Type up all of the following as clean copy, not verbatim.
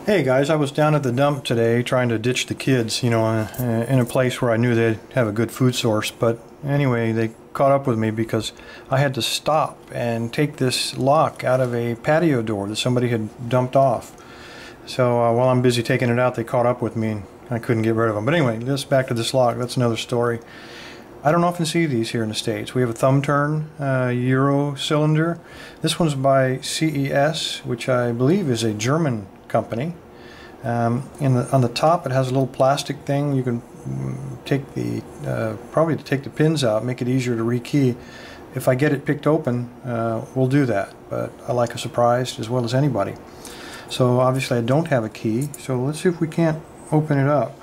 Hey guys, I was down at the dump today trying to ditch the kids, in a place where I knew they'd have a good food source. But anyway, they caught up with me because I had to stop and take this lock out of a patio door that somebody had dumped off. So while I'm busy taking it out, they caught up with me and I couldn't get rid of them. But anyway, just back to this lock. That's another story. I don't often see these here in the States. We have a thumb turn Euro cylinder. This one's by CES, which I believe is a German company. On the top it has a little plastic thing. You can take the probably to take the pins out, make it easier to rekey. If I get it picked open, we'll do that, but I like a surprise as well as anybody. So obviously I don't have a key, so let's see if we can't open it up.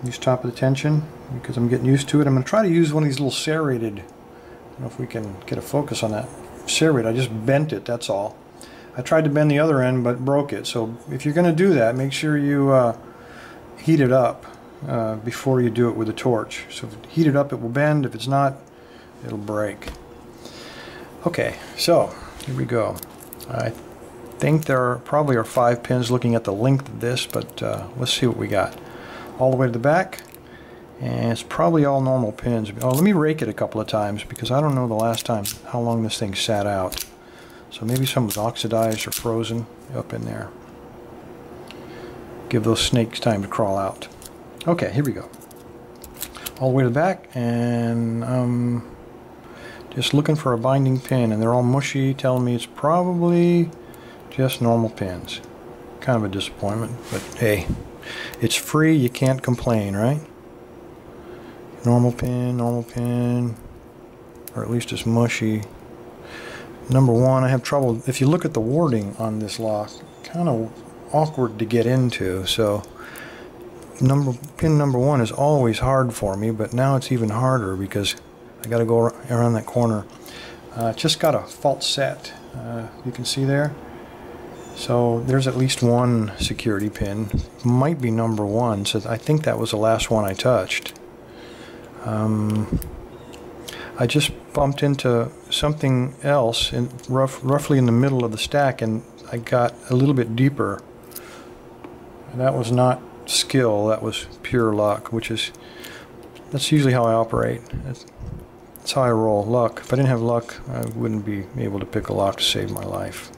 Use top of the tension because I'm getting used to it. I'm going to try to use one of these little serrated, I don't know if we can get a focus on that. Serrated, I just bent it, that's all. I tried to bend the other end but broke it. So if you're going to do that, make sure you heat it up before you do it with a torch. So if you heat it up, it will bend. If it's not, it'll break. Okay, so here we go. I think there probably are 5 pins looking at the length of this, but let's see what we got. All the way to the back, and it's probably all normal pins. Oh, let me rake it a couple of times because I don't know the last time how long this thing sat out. So maybe some was oxidized or frozen up in there. Give those snakes time to crawl out. Okay, here we go. All the way to the back, and just looking for a binding pin, and they're all mushy, telling me it's probably just normal pins. Kind of a disappointment, but hey, it's free, you can't complain, right? Normal pin, or at least it's mushy. Number one, I have trouble, if you look at the wording on this lock, kind of awkward to get into, so pin number 1 is always hard for me, but now it's even harder because I got to go around that corner. Just got a fault set, you can see there. So there's at least one security pin, might be number 1, so I think that was the last one I touched. I just bumped into something else roughly in the middle of the stack, and I got a little bit deeper. And that was not skill, that was pure luck, that's usually how I operate. That's how I roll, luck. If I didn't have luck, I wouldn't be able to pick a lock to save my life.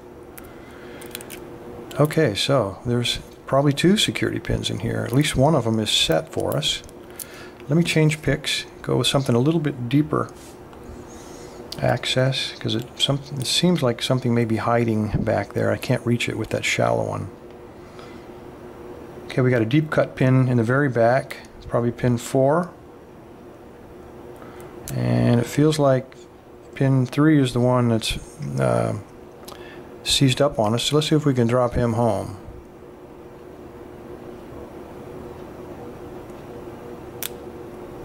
Okay, so there's probably 2 security pins in here. At least one of them is set for us. Let me change picks, go with something a little bit deeper access, because it seems like something may be hiding back there. I can't reach it with that shallow one. Okay, we got a deep cut pin in the very back. It's probably pin 4. And it feels like pin 3 is the one that's seized up on us. So let's see if we can drop him home.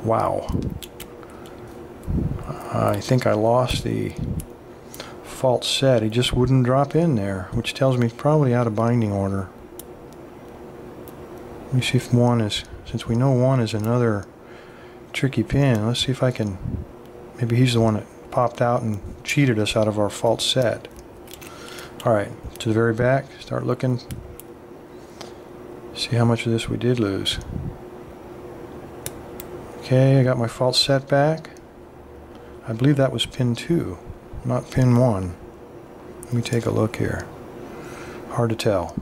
Wow. I think I lost the fault set. He just wouldn't drop in there, which tells me he's probably out of binding order. Let me see if 1 is, since we know 1 is another tricky pin, let's see if I can, maybe he's the one that popped out and cheated us out of our fault set. Alright, to the very back, start looking, see how much of this we did lose. Okay, I got my fault set back. I believe that was pin 2, not pin 1. Let me take a look here. Hard to tell.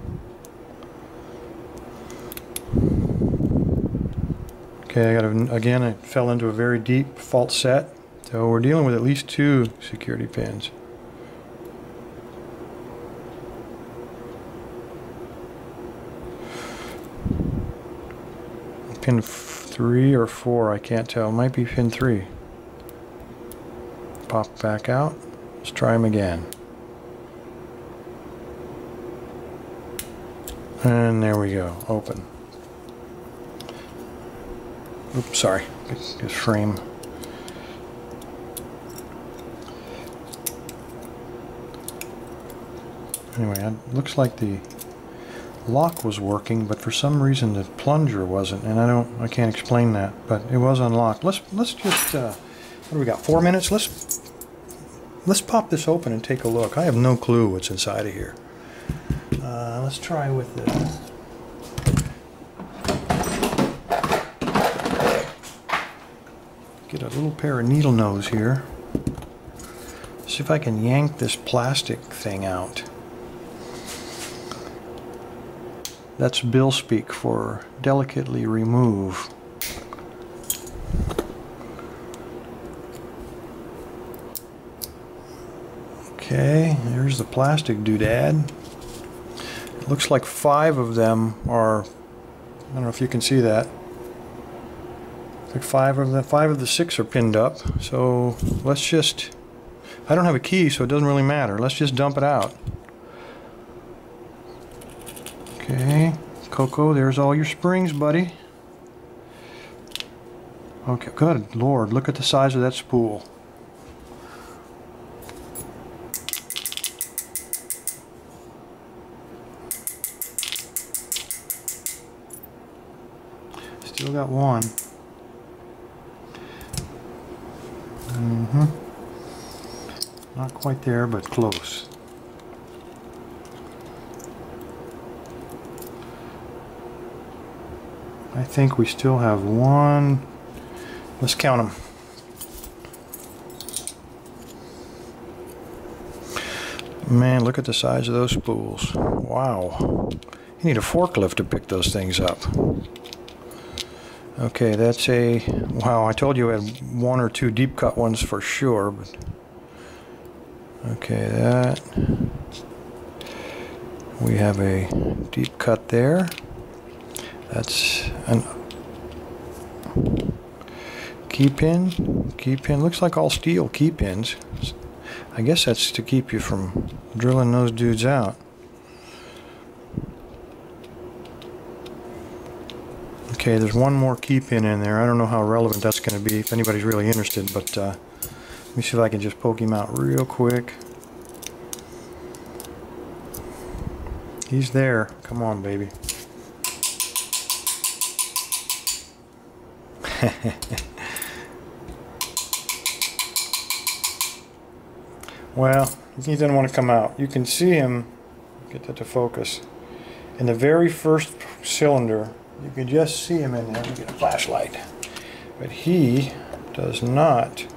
Okay, again, I fell into a very deep fault set. So we're dealing with at least 2 security pins. Pin 3 or 4, I can't tell. It might be pin 3. Pop back out. Let's try him again. And there we go. Open. Oops, sorry. Get frame. Anyway, it looks like the lock was working, but for some reason the plunger wasn't, and I can't explain that, but it was unlocked. Let's just what do we got? 4 minutes. Let's pop this open and take a look. I have no clue what's inside of here. Let's try with the... Get a little pair of needle nose here. See if I can yank this plastic thing out. That's Bill speak for delicately remove. Okay, there's the plastic doodad. It looks like 5 of them are, I don't know if you can see that. Like 5 of the 6 are pinned up. So let's just, I don't have a key, so it doesn't really matter. Let's just dump it out. Okay, Coco, there's all your springs, buddy. Okay, good Lord, look at the size of that spool. Still got one. Not quite there, but close. I think we still have one. Let's count them. Man, look at the size of those spools. Wow. You need a forklift to pick those things up. Okay, that's a... Wow, I told you I had 1 or 2 deep cut ones for sure. But okay, that... We have a deep cut there. That's an key pin. Key pin looks like all steel key pins. I guess that's to keep you from drilling those dudes out. Okay, there's one more key pin in there. I don't know how relevant that's going to be if anybody's really interested, but let me see if I can just poke him out real quick. He's there. Come on, baby. Well, he doesn't want to come out. You can see him, get that to focus, in the very first cylinder. You can just see him in there. Let me get a flashlight. But he does not.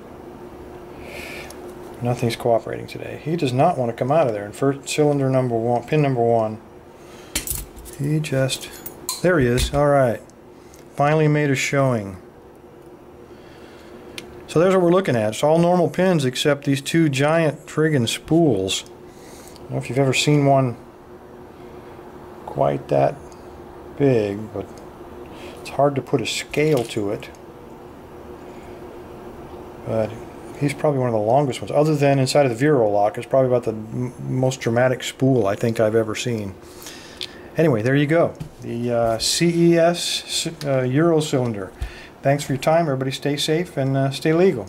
Nothing's cooperating today. He does not want to come out of there. In first cylinder number 1, pin number 1. He just... There he is. All right. Finally made a showing. So there's what we're looking at. It's all normal pins except these 2 giant friggin' spools. I don't know if you've ever seen one quite that big, but it's hard to put a scale to it. But he's probably one of the longest ones. Other than inside of the Vero lock, it's probably about the most dramatic spool I think I've ever seen. Anyway, there you go. The CES Euro cylinder. Thanks for your time. Everybody stay safe and stay legal.